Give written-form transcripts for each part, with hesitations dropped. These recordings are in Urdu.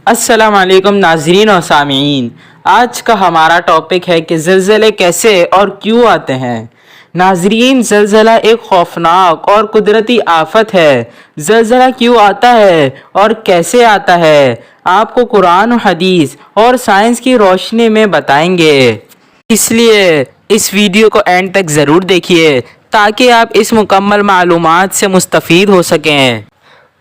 السلام علیکم ناظرین و سامعین، آج کا ہمارا ٹاپک ہے کہ زلزلے کیسے اور کیوں آتے ہیں۔ ناظرین، زلزلہ ایک خوفناک اور قدرتی آفت ہے۔ زلزلہ کیوں آتا ہے اور کیسے آتا ہے، آپ کو قرآن و حدیث اور سائنس کی روشنی میں بتائیں گے، اس لیے اس ویڈیو کو اینڈ تک ضرور دیکھیے تاکہ آپ اس مکمل معلومات سے مستفید ہو سکیں۔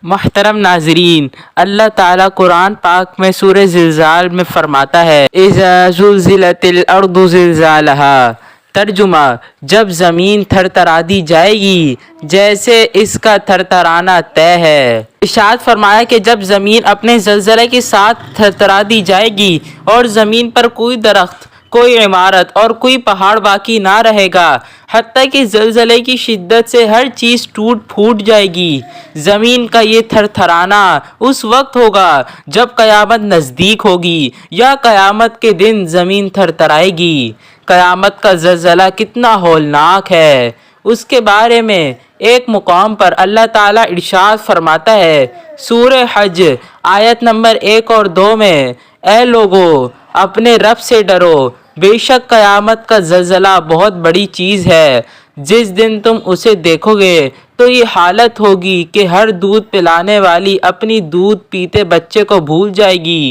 محترم ناظرین، اللہ تعالیٰ قرآن پاک میں سورہ زلزال میں فرماتا ہے اذا زلزلت الارض زلزالها، ترجمہ، جب زمین تھر تھرا دی جائے گی جیسے اس کا تھر تھرانا طے ہے۔ ارشاد فرمایا کہ جب زمین اپنے زلزلے کے ساتھ تھر تھرا دی جائے گی اور زمین پر کوئی درخت، کوئی عمارت اور کوئی پہاڑ باقی نہ رہے گا، حتیٰ کہ زلزلے کی شدت سے ہر چیز ٹوٹ پھوٹ جائے گی۔ زمین کا یہ تھر تھرانا اس وقت ہوگا جب قیامت نزدیک ہوگی یا قیامت کے دن زمین تھر تھرائے گی۔ قیامت کا زلزلہ کتنا ہولناک ہے، اس کے بارے میں ایک مقام پر اللہ تعالیٰ ارشاد فرماتا ہے سورہ حج آیت نمبر 1 اور 2 میں، اے لوگو اپنے رب سے ڈرو، بے شک قیامت کا زلزلہ بہت بڑی چیز ہے۔ جس دن تم اسے دیکھو گے تو یہ حالت ہوگی کہ ہر دودھ پلانے والی اپنی دودھ پیتے بچے کو بھول جائے گی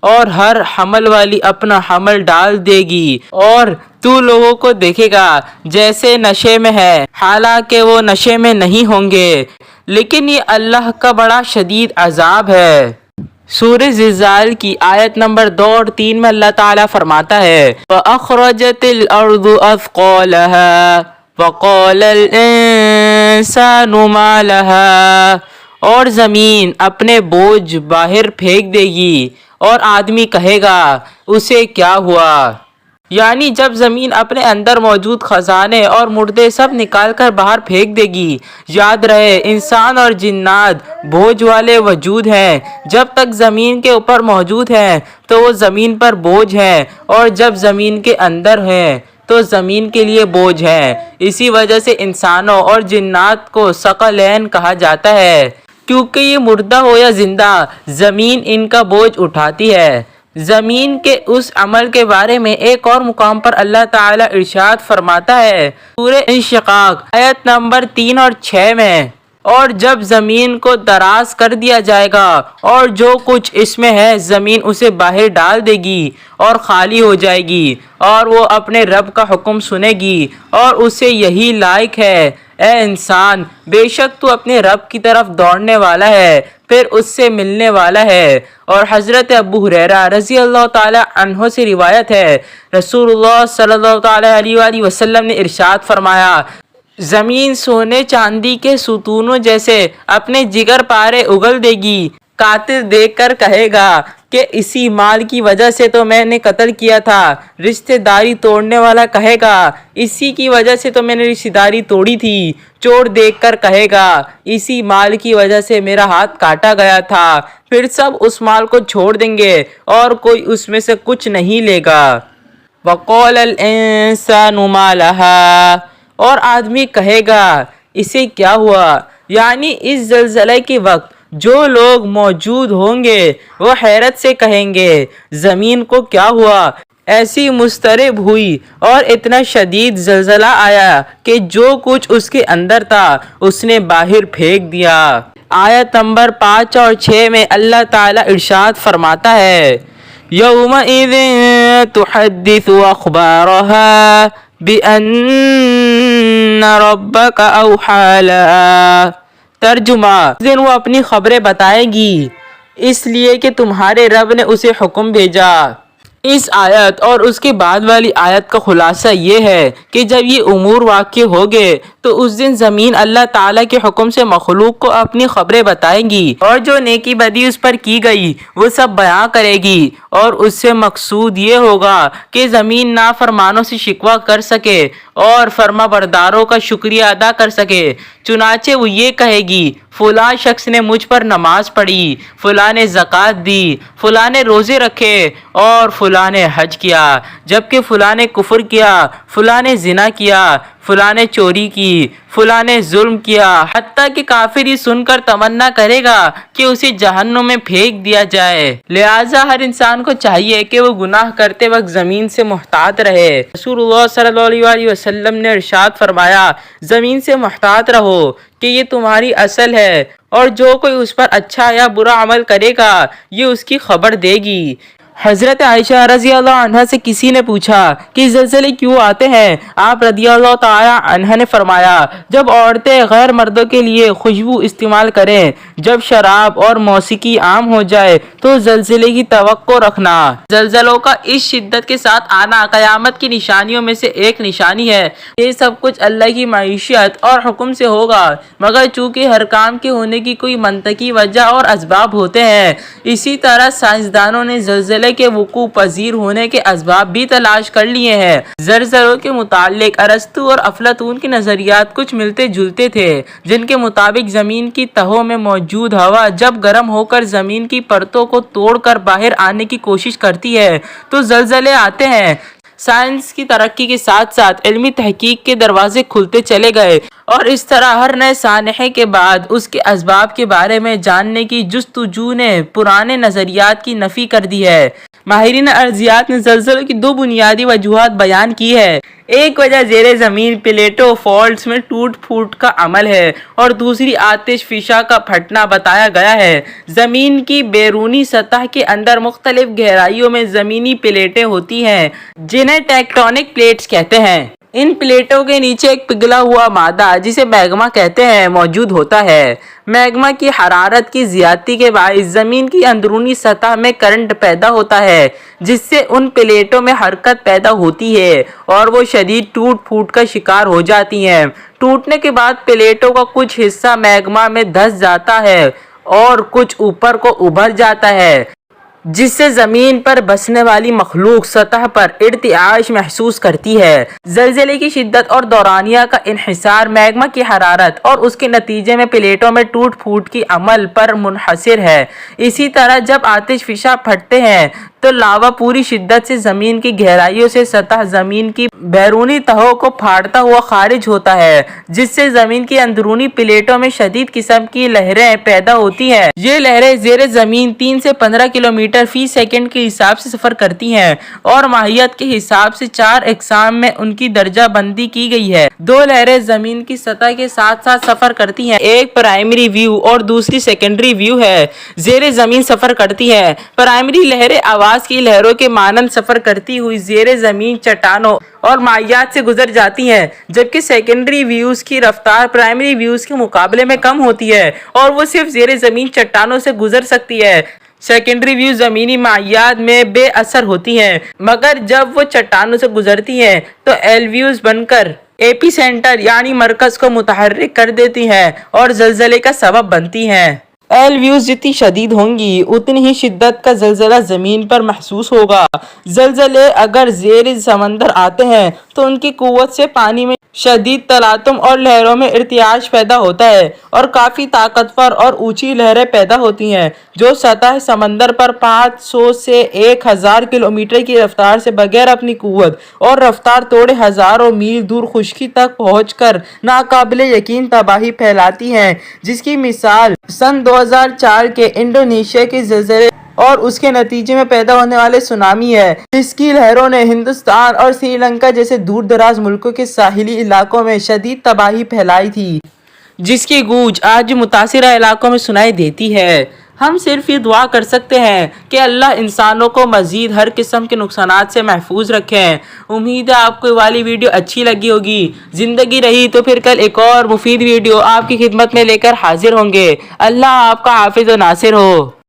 اور ہر حمل والی اپنا حمل ڈال دے گی، اور تو لوگوں کو دیکھے گا جیسے نشے میں ہے، حالانکہ وہ نشے میں نہیں ہوں گے، لیکن یہ اللہ کا بڑا شدید عذاب ہے۔ سورہ زلزال کی آیت نمبر 2 اور 3 میں اللہ تعالیٰ فرماتا ہے وَأَخْرَجَتِ الْأَرْضُ أَثْقَالَهَا وَقَالَ الْإِنسَانُ مَا لَهَا، اور زمین اپنے بوجھ باہر پھینک دے گی اور آدمی کہے گا اسے کیا ہوا۔ یعنی جب زمین اپنے اندر موجود خزانے اور مردے سب نکال کر باہر پھینک دے گی۔ یاد رہے، انسان اور جنات بوجھ والے وجود ہیں۔ جب تک زمین کے اوپر موجود ہیں تو وہ زمین پر بوجھ ہیں، اور جب زمین کے اندر ہیں تو زمین کے لیے بوجھ ہیں۔ اسی وجہ سے انسانوں اور جنات کو ثقلین کہا جاتا ہے، کیونکہ یہ مردہ ہو یا زندہ، زمین ان کا بوجھ اٹھاتی ہے۔ زمین کے اس عمل کے بارے میں ایک اور مقام پر اللہ تعالیٰ ارشاد فرماتا ہے سورہ انشقاق آیت نمبر 3 اور 6 میں، اور جب زمین کو دراز کر دیا جائے گا اور جو کچھ اس میں ہے زمین اسے باہر ڈال دے گی اور خالی ہو جائے گی، اور وہ اپنے رب کا حکم سنے گی اور اسے یہی لائق ہے۔ اے انسان، بے شک تو اپنے رب کی طرف دوڑنے والا ہے، پھر اس سے ملنے والا ہے۔ اور حضرت ابو ہریرہ رضی اللہ تعالی عنہ سے روایت ہے، رسول اللہ صلی اللہ تعالی علیہ وآلہ وسلم نے ارشاد فرمایا زمین سونے چاندی کے ستونوں جیسے اپنے جگر پارے اگل دے گی۔ قاتل دیکھ کر کہے گا کہ اسی مال کی وجہ سے تو میں نے قتل کیا تھا۔ رشتہ داری توڑنے والا کہے گا اسی کی وجہ سے تو میں نے رشتہ داری توڑی تھی۔ چور دیکھ کر کہے گا اسی مال کی وجہ سے میرا ہاتھ کاٹا گیا تھا۔ پھر سب اس مال کو چھوڑ دیں گے اور کوئی اس میں سے کچھ نہیں لے گا۔ وَقَالَ الْإِنسَانُ مَا لَهَا، اور آدمی کہے گا اسے کیا ہوا۔ یعنی اس زلزلے کے وقت جو لوگ موجود ہوں گے وہ حیرت سے کہیں گے زمین کو کیا ہوا، ایسی مضطرب ہوئی اور اتنا شدید زلزلہ آیا کہ جو کچھ اس کے اندر تھا اس نے باہر پھینک دیا۔ آیت نمبر 5 اور 6 میں اللہ تعالیٰ ارشاد فرماتا ہے يَوْمَئِذٍ تُحَدِّثُ أَخْبَارَهَا بِأَنَّ رَبَّكَ أَوْحَىٰ لَهَا، ترجمہ، اس دن وہ اپنی خبریں بتائے گی اس لیے کہ تمہارے رب نے اسے حکم بھیجا۔ اس آیت اور اس کے بعد والی آیت کا خلاصہ یہ ہے کہ جب یہ امور واقع ہوگے تو اس دن زمین اللہ تعالیٰ کے حکم سے مخلوق کو اپنی خبریں بتائے گی، اور جو نیکی بدی اس پر کی گئی وہ سب بیان کرے گی، اور اس سے مقصود یہ ہوگا کہ زمین نافرمانوں سے شکوہ کر سکے اور فرما برداروں کا شکریہ ادا کر سکے۔ چنانچہ وہ یہ کہے گی فلاں شخص نے مجھ پر نماز پڑھی، فلاں نے زکوٰۃ دی، فلاں نے روزے رکھے اور فلاں نے حج کیا، جبکہ فلاں نے کفر کیا، فلاں نے زنا کیا، فلاں نے چوری کی، فلاں نے ظلم کیا، حتیٰ کہ کافر یہ سن کر تمنا کرے گا کہ اسے جہنم میں پھینک دیا جائے۔ لہٰذا ہر انسان کو چاہیے کہ وہ گناہ کرتے وقت زمین سے محتاط رہے۔ رسول اللہ صلی اللہ علیہ وسلم نے ارشاد فرمایا، زمین سے محتاط رہو کہ یہ تمہاری اصل ہے، اور جو کوئی اس پر اچھا یا برا عمل کرے گا یہ اس کی خبر دے گی۔ حضرت عائشہ رضی اللہ عنہا سے کسی نے پوچھا کہ زلزلے کیوں آتے ہیں؟ آپ رضی اللہ تعالی عنہ نے فرمایا، جب عورتیں غیر مردوں کے لیے خوشبو استعمال کریں، جب شراب اور موسیقی عام ہو جائے تو زلزلے کی توقع رکھنا۔ زلزلوں کا اس شدت کے ساتھ آنا قیامت کی نشانیوں میں سے ایک نشانی ہے۔ یہ سب کچھ اللہ کی معیشت اور حکم سے ہوگا، مگر چونکہ ہر کام کے ہونے کی کوئی منطقی وجہ اور اسباب ہوتے ہیں، اسی طرح سائنسدانوں نے زلزلے کے وقوع پذیر ہونے کے اسباب بھی تلاش کر لیے ہیں۔ زلزلوں کے متعلق ارسطو اور افلاطون کے نظریات کچھ ملتے جلتے تھے، جن کے مطابق زمین کی تہوں میں موجود ہوا جب گرم ہو کر زمین کی پرتوں کو توڑ کر باہر آنے کی کوشش کرتی ہے تو زلزلے آتے ہیں۔ سائنس کی ترقی کے ساتھ ساتھ علمی تحقیق کے دروازے کھلتے چلے گئے، اور اس طرح ہر نئے سانحے کے بعد اس کے اسباب کے بارے میں جاننے کی جستجو نے پرانے نظریات کی نفی کر دی ہے۔ ماہرین ارضیات نے زلزلوں کی دو بنیادی وجوہات بیان کی ہے۔ ایک وجہ زیر زمین پلیٹوں فالٹس میں ٹوٹ پھوٹ کا عمل ہے، اور دوسری آتش فشاں کا پھٹنا بتایا گیا ہے۔ زمین کی بیرونی سطح کے اندر مختلف گہرائیوں میں زمینی پلیٹیں ہوتی ہیں جنہیں ٹیکٹونک پلیٹس کہتے ہیں۔ ان پلیٹوں کے نیچے ایک پگھلا ہوا مادہ جسے میگما کہتے ہیں موجود ہوتا ہے۔ میگما کی حرارت کی زیادتی کے باعث زمین کی اندرونی سطح میں کرنٹ پیدا ہوتا ہے، جس سے ان پلیٹوں میں حرکت پیدا ہوتی ہے اور وہ شدید ٹوٹ پھوٹ کا شکار ہو جاتی ہیں۔ ٹوٹنے کے بعد پلیٹوں کا کچھ حصہ میگما میں دھس جاتا ہے اور کچھ اوپر کو ابھر جاتا ہے، جس سے زمین پر بسنے والی مخلوق سطح پر ارتعاش محسوس کرتی ہے۔ زلزلے کی شدت اور دورانیہ کا انحصار میگما کی حرارت اور اس کے نتیجے میں پلیٹوں میں ٹوٹ پھوٹ کی عمل پر منحصر ہے۔ اسی طرح جب آتش فشاں پھٹتے ہیں تو لاوا پوری شدت سے زمین کی گہرائیوں سے سطح زمین کی بیرونی تہوں کو پھاڑتا ہوا خارج ہوتا ہے، جس سے زمین کی اندرونی پلیٹوں میں شدید قسم کی لہریں پیدا ہوتی ہیں۔ یہ لہریں زیر زمین 3 سے 15 کلومیٹر فی سیکنڈ کے حساب سے سفر کرتی ہیں، اور ماہیت کے حساب سے 4 اقسام میں ان کی درجہ بندی کی گئی ہے۔ دو لہریں زمین کی سطح کے ساتھ ساتھ سفر کرتی ہیں، ایک پرائمری ویو اور دوسری سیکنڈری ویو ہے۔ زیر زمین سفر کرتی ہیں۔ پرائمری لہریں آواز کی لہروں کے مانند سفر کرتی ہوئی زیر زمین چٹانوں اور مائعات سے گزر جاتی ہیں، جبکہ سیکنڈری ویوز کی رفتار پرائمری ویوز کے مقابلے میں کم ہوتی ہے اور وہ صرف زیر زمین چٹانوں سے گزر سکتی ہے۔ سیکنڈری ویو زمینی مائعات میں بے اثر ہوتی ہیں، مگر جب وہ چٹانوں سے گزرتی ہیں تو ایل ویوز بن کر ایپی سینٹر یعنی مرکز کو متحرک کر دیتی ہیں اور زلزلے کا سبب بنتی ہیں۔ ایل ویوز جتنی شدید ہوں گی اتنی ہی شدت کا زلزلہ زمین پر محسوس ہوگا۔ زلزلے اگر زیر سمندر آتے ہیں تو ان کی قوت سے پانی میں شدید تلاطم اور لہروں میں ارتعاش پیدا ہوتا ہے، اور کافی طاقتور اور اونچی لہریں پیدا ہوتی ہیں جو سطح سمندر پر 500 سے 1000 کلومیٹر کی رفتار سے بغیر اپنی قوت اور رفتار توڑے ہزاروں میل دور خشکی تک پہنچ کر ناقابل یقین تباہی پھیلاتی ہیں، جس کی مثال سن 2004 کے انڈونیشیا کے زلزلے اور اس کے نتیجے میں پیدا ہونے والے سونامی ہے، جس کی لہروں نے ہندوستان اور سری لنکا جیسے دور دراز ملکوں کے ساحلی علاقوں میں شدید تباہی پھیلائی تھی، جس کی گونج آج متاثرہ علاقوں میں سنائی دیتی ہے۔ ہم صرف یہ دعا کر سکتے ہیں کہ اللہ انسانوں کو مزید ہر قسم کے نقصانات سے محفوظ رکھیں۔ امید ہے آپ کو یہ والی ویڈیو اچھی لگی ہوگی۔ زندگی رہی تو پھر کل ایک اور مفید ویڈیو آپ کی خدمت میں لے کر حاضر ہوں گے۔ اللہ آپ کا حافظ و ناصر ہو۔